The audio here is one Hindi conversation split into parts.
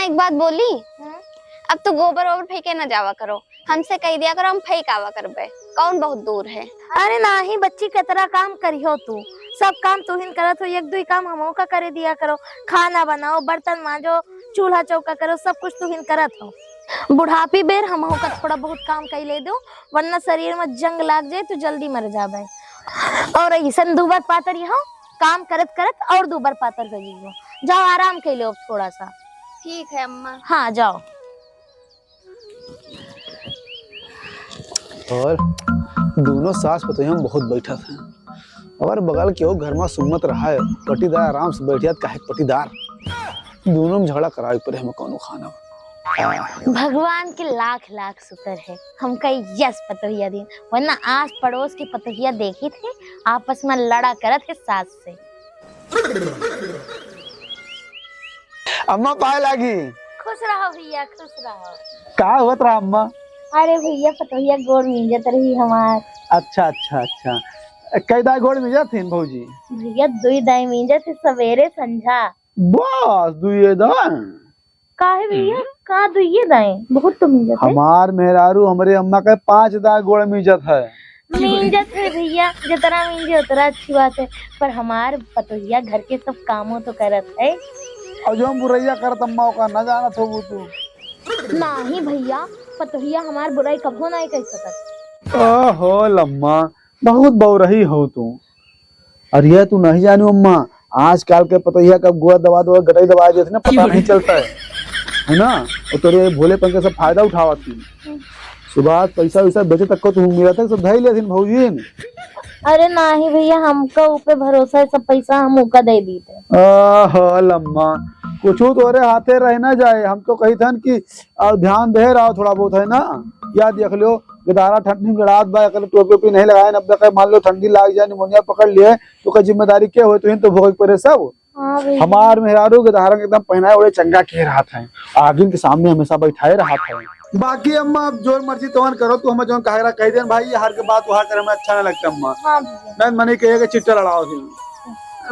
एक बात बोली। अब तो गोबर वोबर फेंके ना जावा करो, हमसे कह दिया करो हम फेंक आवा करबे। कौन बहुत दूर है। अरे नाही बच्ची कितना काम करियो तू, सब काम तू ही करत हो, एक दो ही काम हमो का करे दिया करो। खाना बनाओ, बर्तन मांजो, चूल्हा चौका करो, सब कुछ तू ही करत हो। बुढ़ापी बेर हमो का थोड़ा बहुत काम कर ले दो, वरना शरीर में जंग लाग जाए तो जल्दी मर जाबे। और ऐसा दुबर पातर हो, काम करत करत और दुबर पातर कर लीजिए। जाओ आराम कर लो थोड़ा सा। ठीक है अम्मा। हाँ जाओ। और दोनों सास पतोह हम बहुत बैठा थे और बगल के घर में सुमत रहा है पटीदार आराम से बैठिया काहे पटीदार दोनों में झगड़ा करावे पर हम कौनो खाना। भगवान के लाख लाख शुक्र है हमका यस पतोहिया दिन, वरना आस पड़ोस की पतोहिया देखी थे आपस में लड़ा करत है सास से। अम्मा पाए लागी। खुश रहो भैया खुश रहो। का होत रहा अम्मा? अरे भैया पतोहिया गोड़ मिंजत रही हमार। अच्छा अच्छा अच्छा, कई दाई गोड़ में जाती भौजी? भैया दुई दाई मिंजत सवेरे संझा। बस दुए दाई? काहे भैया का दुइये दाई? बहुत तो मिंजत है। हमार मेहरारू हमरे अम्मा के 5 दाई गोड़ मिंजत है। मिंजत है भैया, जितना मिंजे उतना अच्छी बात है, पर हमार पतोहिया घर के सब कामों तो करत है। और जो हम बुरैया करत अम्मा का न जाना तो वो तू नहीं भैया, पतोहिया हमार बुराई कभो नहीं कर सकत। ओहो लम्मा बहुत बहुरही हो तू। अरे ये तू नहीं जानू अम्मा, आजकल के पतैया का गोड़ दबा दो गटाई दबा देते ना, पता नहीं चलता है ना। और तेरे भोलेपन का सब फायदा उठावती सुबह पैसा वैसा बेचे तक को तू मेरा तक सब धई लेथिन भौजी। अरे नहीं भैया हमका ऊपर भरोसा है, सब पैसा हम उका दे दी थे। ओहो लम्मा कुछ तोरे हाथे रह ना जाए, हम तो कही थन कि ध्यान दे रहा थोड़ा बहुत है ना। या देख लो गदारा ठंडी गड़ात बा, टोपी ओपी नहीं लगाए न, मान लो ठंडी लाग जाए निमोनिया पकड़ लिए तो का जिम्मेदारी क्या हो, तो भोग पड़े सब। हमार मेहरारू गदारा एकदम पहनाए ओढ़े चंगा के रहा था, आगे के सामने हमेशा बैठाए रहा था। बाकी अम्मा अब जो मर्जी तो करो, तू हमें जो कह रहा कह दे भाई, हर के बात वहां करे में अच्छा नहीं लगता अम्मा। मैं मने कहे कि चिट्टा लड़ाओ थी।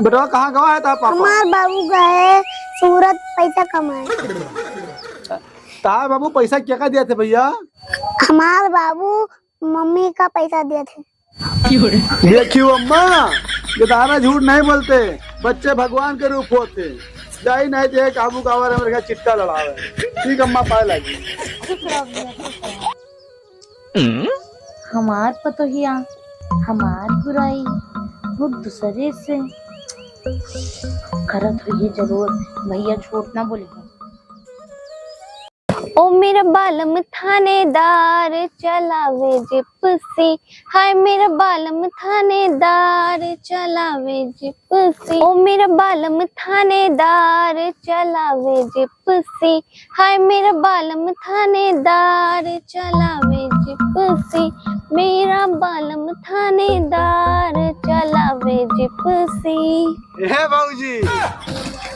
बेटा कहाँ गवा है था पापा? हमार बाबू गए सूरत पैसा कमाए। तार बाबू पैसा क्या का दिया थे भैया? हमार बाबू मम्मी का पैसा दिए थे। देखियो अम्मा गदारा झूठ नहीं बोलते, बच्चे भगवान के रूप होते। जाई नहीं थे काबू कावर मेरे चिट्टा लड़ावे। ठीक अम्मा पाए लगी। हमार पतोहिया हमार बुराई वो दूसरे से करत हुई जरूर। भैया झूठ ना बोलेगा। ओ मेरा बालम थानेदार चलावे जिप्सी, हाय मेरा बालम थानेदार चलावे जिप्सी। ओ मेरा बालम थानेदार चलावे जिप्सी, हाय मेरा बालम थानेदार चलावे जिप्सी, मेरा बालम थानेदार चलावे जिप्सी। हे बाबूजी।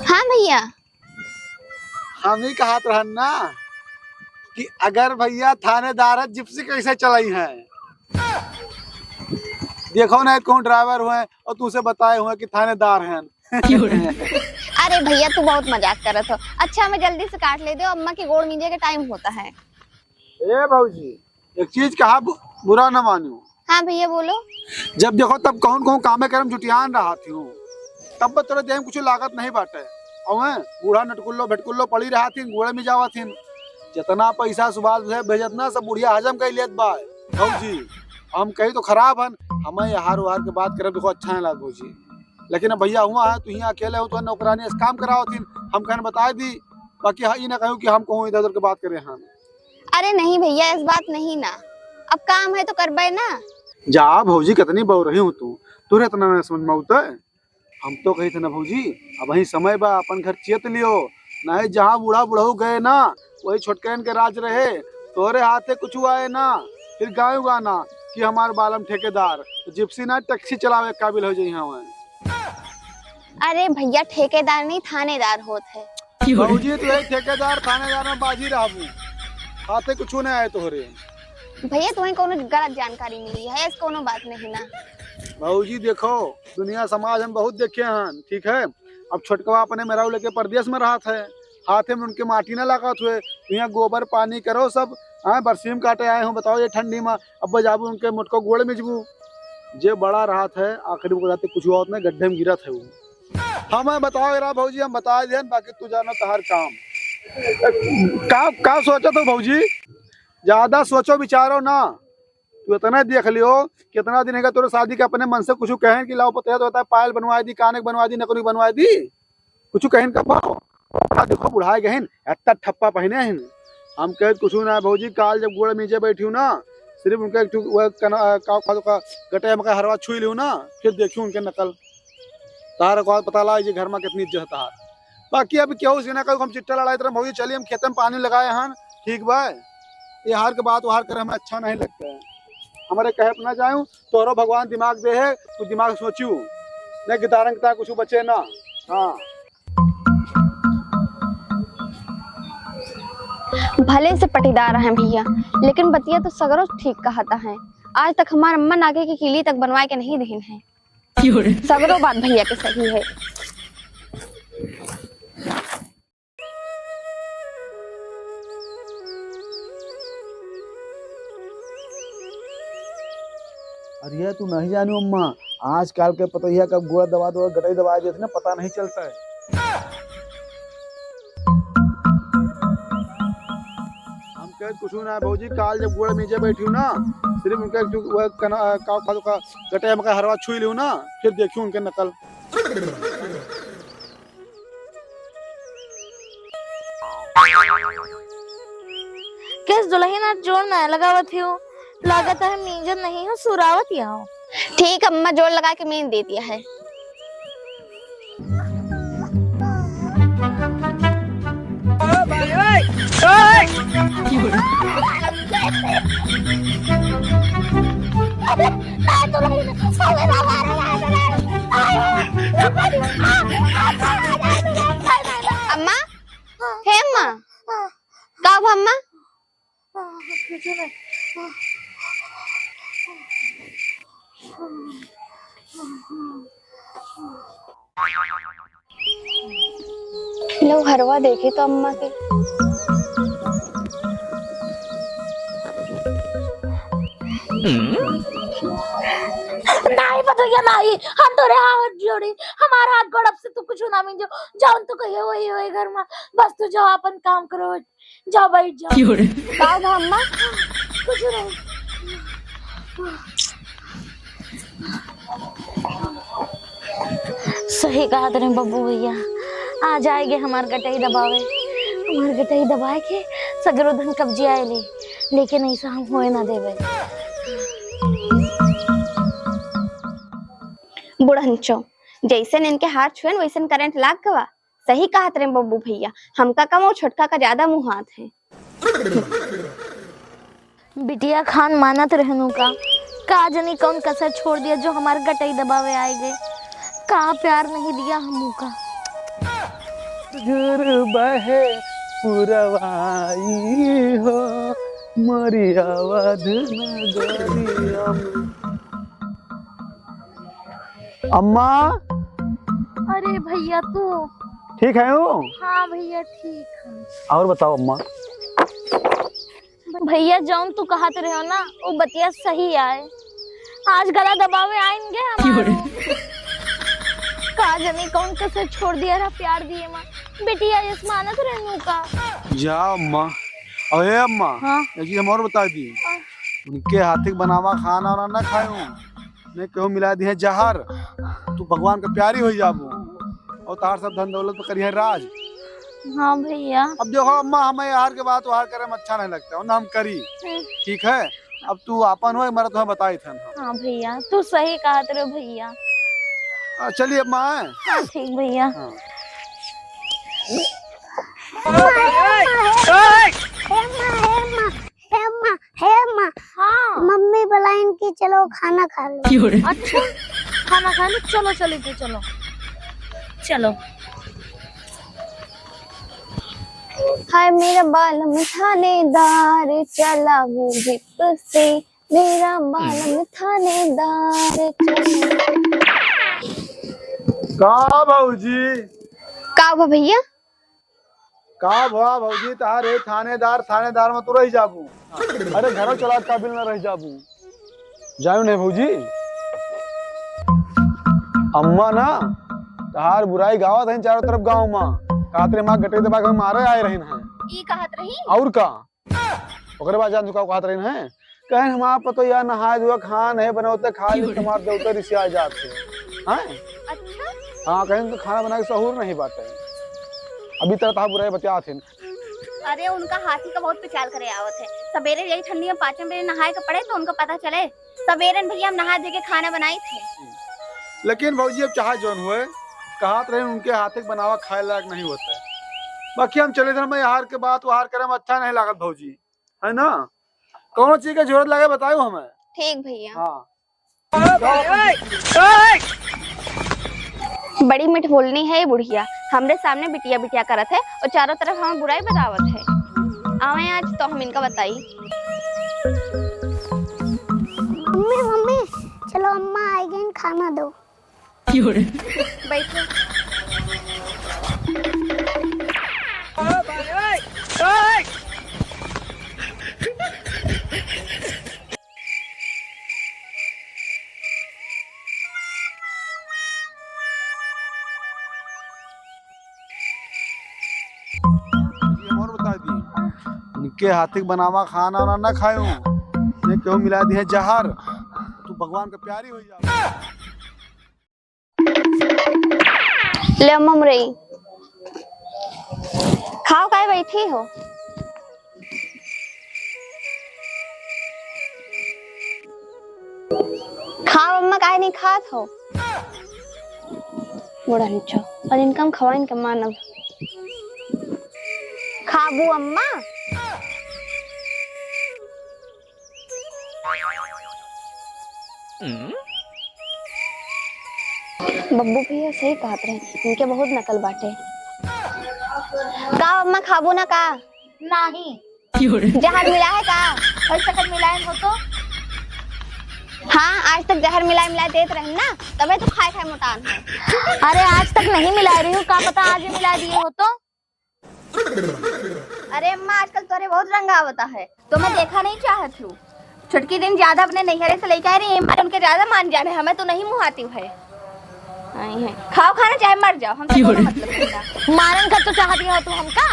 हाँ भैया। हम ही कहा रहन ना कि अगर भैया थानेदार जिप्सी कैसे चलाई है। देखो ना कौन ड्राइवर हुए और तुझसे बताए हुए कि थानेदार हैं। अरे भैया तू बहुत मजाक करत हो। अच्छा मैं जल्दी से काट ले दो, अम्मा की गोड़ मीजे का टाइम होता है। ए बाबूजी एक चीज कहा बुरा न मानो। हाँ भैया बोलो। जब देखो तब कौन कौन कामे करम जुटियान रहा थी हूँ, तब तोरे देह में कुछ लागत नहीं बाटे। और बूढ़ा नटकुल्लो भेटकुल्लो पड़ी रहा थी, गोड़े में जावा थी। जितना पैसा सुबह भेजत ना सब बुढ़िया हजम कर लेत बा भौजी। हम कही तो खराब हन, हमें हार उहार के बात करे देखो अच्छा है लाग भौजी। लेकिन भैया हुआ है तू ही अकेले हो तो नौकरानी काम कराओ थी, हम कहने बता दी। बाकी हाँ ना कहूँ कि हम कहूँ इधर उधर के बात करे। हाँ अरे नहीं भैया इस बात नहीं ना, अब काम है तो करबे ना। जा भौजी कितनी बहु रही हूँ तू, तुरे इतना न समझ में उतर। हम तो कही थे ना भौजी अब वही समय बा अपन घर चेत लियो, नहीं जहाँ बूढ़ा बुढ़ऊ गए ना वही छोटकन के राज रहे। तोरे हाथे कुछ हुआ है ना फिर गाँव गाना कि हमारे बालम ठेकेदार जिप्सी ना टैक्सी चलावे काबिल हो जाए। अरे भैया ठेकेदार नहीं थानेदार होत है। भौजी तो यही ठेकेदार थानेदार में बाजी रहबू, हाथे कुछ नहीं आए तोहरे। भैया तुम्हें कोनो गलत जानकारी मिली है, इस कोनो बात नहीं ना। भौजी देखो दुनिया समाज हम बहुत देखे हैं, ठीक है। अब छोटकवा अपने मेरा लेके परदेश में रहा था, हाथे में उनके माटी ना लागत हुए, यहाँ गोबर पानी करो सब। हाँ बरसीम काटे आए हूँ, बताओ ये ठंडी में अब जाबू उनके मुटको गोड़ में जबू जे बड़ा राहत है आखिरी को जाते कुछ हुआ नहीं गड्ढे में गिरत है वो। हमें बताओ यार भौजी, हम बता दें बाकी तू जाना तो हर काम का सोचो तो भौजी, ज्यादा सोचो विचारो ना। तू इतना देख लियो कितना दिन है तोरे शादी के अपने मन से कुछ कहें कि लाओ पता तो होता है पायल बनवा दी, कानक बनवा दी, नकली बनवा दी, कुछ कहें कब देखो बुढ़ाए गहन इतना ठप्पा पहने हैं। हम कहे कुछ ना भौजी, काल जब गोड़ नीचे बैठी हूँ ना सिर्फ उनका गटे में हरवा छुई लियो ना, फिर देखियो उनके नकल तार को पता लगा ये घर में कितनी इज्जत है। बाकी अभी क्या उसी ना हम चिट्टा लड़ाई तरह भौजी चलिए हम खेत में पानी लगाए हैं ठीक बा, ये हार के बात हार कर हमें अच्छा नहीं लगता है। हमारे कहे ना जाऊँ तोरो भगवान दिमाग दे है, कुछ दिमाग सोचू नहीं गितारंग कुछ बचे ना। हाँ भले से पटीदार हैं भैया, लेकिन बतिया तो सगरों ठीक कहता है। आज तक हमारे अम्मा नागे की किली तक बनवा के नहीं देन है। सगरों बात भैया के सही है। अरे तू नहीं जानी अम्मा, आजकल के पता ही कब गोड़ा दबा दो गटाई दबा देते ना पता नहीं चलता है। हम कहे कुछ ना भौजी, काल जब गोड़ नीचे बैठी हूँ ना सिर्फ उनका गटे में हरवा छुई लियो ना, फिर देखियो उनके नकल। किस दुल्हन आज जोड़ ना लगावत हो, लागत है मींजन नहीं हो सुरावत या हो। ठीक अम्मा जोड़ लगा के मीन दे दिया है। अम्मा हे अम्मा कब अम्मा लोग हरवा देखे तो अम्मा के नहीं पता क्या नहीं, हम तो हाथ जोड़ी हमारा हाथ गोड़ब से तू कुछ ना मिल जाओ तो कहिए वही होए घर में, बस तू जाओ अपन काम करो, जाओ बैठ जाओ। कब अम्मा कुछ नहीं। सही कहा तेरे बब्बू भैया, आ जाएंगे हमार गटाई दबावे, हमार गटाई दबाए के सगरो धन कब्जे आए ले, लेकिन ऐसा हम होए ना देवे। बुढ़ंचो जैसे इनके हाथ छुए वैसे करंट लाग गवा। सही कहा तेरे बब्बू भैया, हमका कम और छोटका का ज्यादा मुंह हाथ है। बिटिया खान मानत रहनु का जनी कौन कसर छोड़ दिया जो हमारे गटाई दबावे आए गए, का प्यार नहीं दिया हमू का। बहे पुरवाई हो मोरी आवाज नगरिया। अम्मा अरे भैया तू ठीक है हूँ? हाँ भैया ठीक है। और बताओ अम्मा। भैया जौन तू कहत रहे हो ना वो बतिया सही आए, आज गला दबावे आएंगे हमारे। का जनी कौन कैसे छोड़ दिया रहा प्यार दिए माँ बेटिया इस मानत रहनु का। जाओ अम्मा। अरे अम्मा हाँ? एक हम और बता दी, उनके हाथी बनावा खाना और ना खाऊं नहीं कहूँ मिला दी है जहर, तू भगवान का प्यारी हो जाबू और तार सब धन दौलत पे करी है राज। हाँ भैया। अब देखो अम्मा हमें हार के बात हार करे में अच्छा नहीं लगता ना, हम करी ठीक है। अब तू अपन हो मेरा तुम्हें बताई था। हाँ भैया तू सही कहा तेरे भैया। चलिए अम्मा। हाँ ठीक भैया। हाँ। हाँ मम्मी बुलाइन की चलो खाना खा लो। अच्छा खाना खा लो, चलो चलो तो चलो चलो। हाय मेरा बालम थानेदार चला वो जिप से, मेरा बालम थानेदार चला। का भाऊजी का हुआ भैया? का भवा भौजी तारे थानेदार में तू रह जाबू। अरे घरों चला काबिल न रह जाबू। जायू नहीं भौजी। अम्मा ना तहार बुराई गावत है चारों तरफ गाँव में। कातरे माँ गटे दबा के मारे आए रही हैं। ई कहत रही और का ओकरे बाद जान चुका कहत रही हैं कहीं हमारा पतो यार नहाए धोए खान है बनौते खा ली तुम्हारे देवते रिसिया जाते हैं। अच्छा हाँ कहीं तो खाना बना के सहूर नहीं बाटे। अभी तक ता बुराई बतिया थे। अरे उनका हाथी का बहुत पिचाल करे आवत है। सवेरे यही ठंडी में 5 बजे नहाए के पड़े तो उनको पता चले सवेरे भैया हम नहा दे के खाना बनाई थे। लेकिन भौजी अब चाहे जौन हुए कहत रहे उनके हाथे बनावा खाए लायक नहीं होता है। बाकी हम चले थे मैं हार के बात हार करे में अच्छा नहीं लागत भौजी है ना। कौन चीज की जरूरत लगे बताओ हमें। ठीक भैया। हाँ बड़ी मिठ बोलनी है ये बुढ़िया। हमरे सामने बिटिया बिटिया करत है और चारों तरफ हमें बुराई बतावत है। आवे आज तो हम इनका बताई। मम्मी मम्मी चलो अम्मा आई गई खाना दो। बैठो। उनके हाथी बनावा खाना वाना ना खायो ने क्यों मिला दी है जहर। तू भगवान का प्यारी हो जा। ले अम्मा मुरई खाओ काहे बैठी हो। खाओ अम्मा काहे नहीं खात हो। बड़ा नीचा और इनका हम खवाइन के मानब। खाबू अम्मा। बब्बू भैया सही कहत रहे इनके बहुत नकल बाटे। का अम्मा खाबू ना का नहीं जहर मिला है का। और सकल मिलाए हो तो हाँ आज तक जहर मिलाए देते रहे ना तबे तो खाए खाए मोटान है। अरे आज तक नहीं मिला रही हूँ का पता आज ही मिला दिए हो तो। अरे अम्मा आजकल तोरे बहुत रंग आवता है तो मैं देखा नहीं चाहत हूँ। छुटकी दिन ज्यादा अपने नैहरे से लेके आ रही है उनके ज्यादा मान जाने हमें तो नहीं मुहाती है। आई है खाओ खाना चाहे मर जाओ हम तो मतलब मारन का तो चाहती हो तू हमका।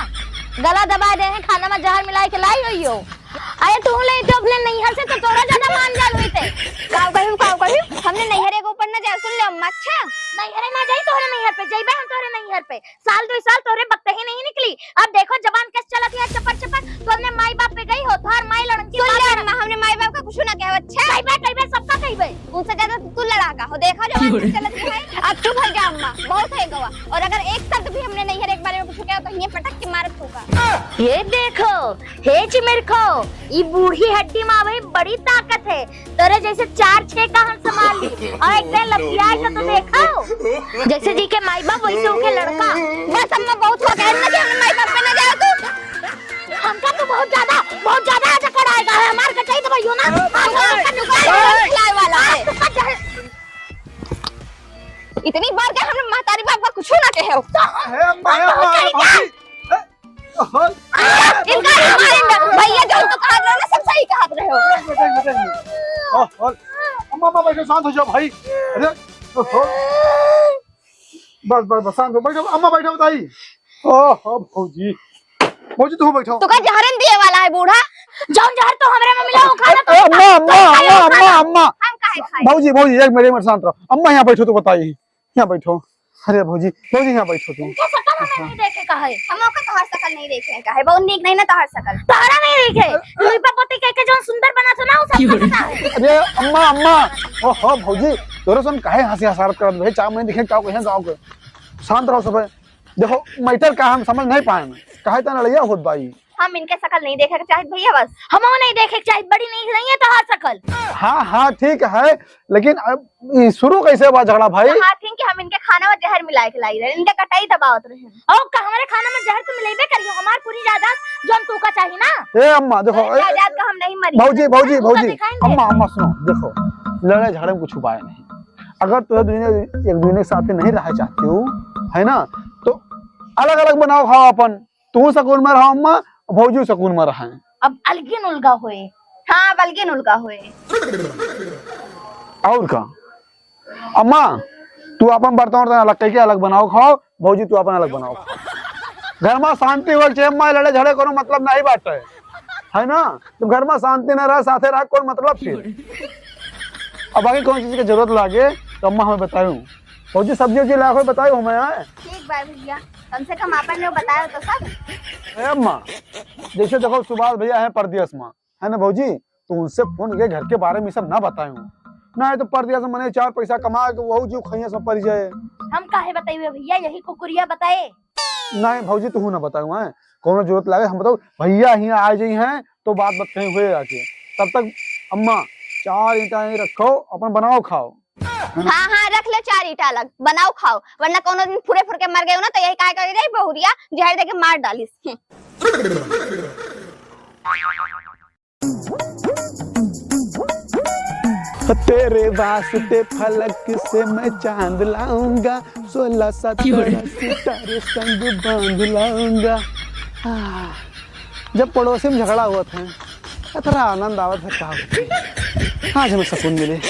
गला दबा दे हैं खाना में जहर मिला के लाई हुई हो। अरे तू ले तो अपने नैहर से तो तोरा ज्यादा मान जान हुई थे। काव कही हमने नैहरे के ऊपर न जा सुन ले अम्मा। अच्छा नैहरे ना जाई तोरे नैहर पे जाइबे हम तोरे नैहर पे। साल 2 साल तोरे बकते ही नहीं निकली। अब देखो जबान कैसे चलती है चपर चपर। तू अपने माई बाप पे गई हो तोहर माई लड़की सुन ले अम्मा हमने माई बाप का कुछ ना कहा। अच्छा कहिबे सबका कहिबे उनसे ज्यादा तू लड़ा का हो। देखा जबान कैसे चलती है। अब चुप हो जा अम्मा बहुत है गवा। और अगर एक शब्द भी हमने नैहरे के बारे में कुछ कहा तो ये पटक के मारत होगा। ये देखो हे चिमिरखो ये बूढ़ी हड्डी में भाई बड़ी ताकत है। तेरे जैसे 4-6 का हम संभाल ली और एक दिन लपिया का तो देखो जैसे जी के माई बाप वैसे उनके लड़का। बस अम्मा बहुत हो गया ना कि हमने माई बाप पे न जाओ तू। हमका तो बहुत ज्यादा चक्कर आएगा है हमार का चाहिए तो भैया खिलाए वाला है। इतनी बार क्या हमने महतारी बाप का कुछ ना कहे हो। भैया जो तो कहा रहे हो ना सब सही कहा रहे हो। अम्मा बैठो शांत हो जाओ भाई। अरे बस शांत हो बैठो। अम्मा बैठो बताइए। ओहो भौजी तू बैठो। तो का जहरन दिए वाला है बूढ़ा। जौन जहर तो हमरे में मिला वो खाना तो अम्मा हम काहे खाए। भौजी एक मिनट शांत रहो। अम्मा यहाँ बैठो तो बताइए। यहाँ बैठो। अरे भौजी यहाँ बैठो तुम। नहीं देखे कहे हम ओका तोहर शकल नहीं देखे का है। बहुत नीक नहीं ना तोहर शकल। तारा नहीं देखे लुई पपोती के जो सुंदर बना था ना वो सब पता है। अरे अम्मा ओहो भौजी तोरे सुन काहे हंसी हसारत करत भाई। चाव नहीं दिखे का कहे गांव के। शांत रहो सब। देखो मैटर का हम समझ नहीं पाए काहे तना लड़िया होत भाई। हम इनके शकल नहीं देखे चाहे भैया बस हम नहीं देखे चाहे बड़ी नहीं नहीं है तोहर शकल। हाँ ठीक है लेकिन शुरू कैसे हुआ झगड़ा भाई। हाँ कि हम इनके खाना में जहर मिला के लाई रहे इनके कटाई दबावत रहे। और हमारे खाना में जहर तो मिलेबे करियो हमार पूरी जायदाद जोन तू का चाहिए ना। ए अम्मा देखो जायदाद का हम नहीं मरी। भौजी अम्मा सुनो देखो लड़ाई झगड़े में कुछ उपाय नहीं। अगर तुम एक दूसरे के साथ नहीं रह चाहती हो है ना तो अलग अलग बनाओ खाओ अपन। तू सकून में रहो अम्मा, भौजी सकून में रहे। अब अलगे उलगा होए। हाँ बल्कि नुलका हुए। और का अम्मा, तू अपन बर्तन अलग करके अलग बनाओ खाओ, भौजी तू अपन अलग बनाओ खाओ। घर में शांति हो चाहिए अम्मा, लड़े झगड़े करो मतलब नहीं बात है ना। तो घर में शांति न रहे, साथे रहे, कोई मतलब फिर। अब आगे कौन चीज की जरूरत लागे तो अम्मा हमें बताऊं, भौजी सब्जी उब्जी लाखों बताओ हमें। ठीक बात भैया, कम से कम आपन ने बताया तो सब। अम्मा जैसे देखो सुभाष भैया है परदेश में, है ना भौजी, तो उनसे फोन के घर के बारे में सब ना बताए ना, है तो परदेश में मने 4 पैसा कमा के वहू जीव खइया सब पड़ जाए। हम काहे बताइए भैया, यही कुकुरिया बताए। नहीं भौजी तू ना बताऊ है, कोनो जरूरत लागे हम बताओ, भैया यहाँ आ जाई हैं तो बात कहीं हुए आके। तब तक अम्मा 4 ईंटा यहीं रखो, अपन बनाओ खाओ। हाँ हाँ रख ले 4 ईटा अलग, बनाओ खाओ, वरना कोनो दिन फुरे फुर के मर गए हो ना तो यही काय कर रही बहुरिया जहर देके मार डालिस। तेरे वास्ते फलक से मैं चांद लाऊंगा, 16-17 सितारे संग बांध लाऊंगा। जब पड़ोसी में झगड़ा हुआ था इतना आनंद आवत है, क्या आज हमें सुकून मिले।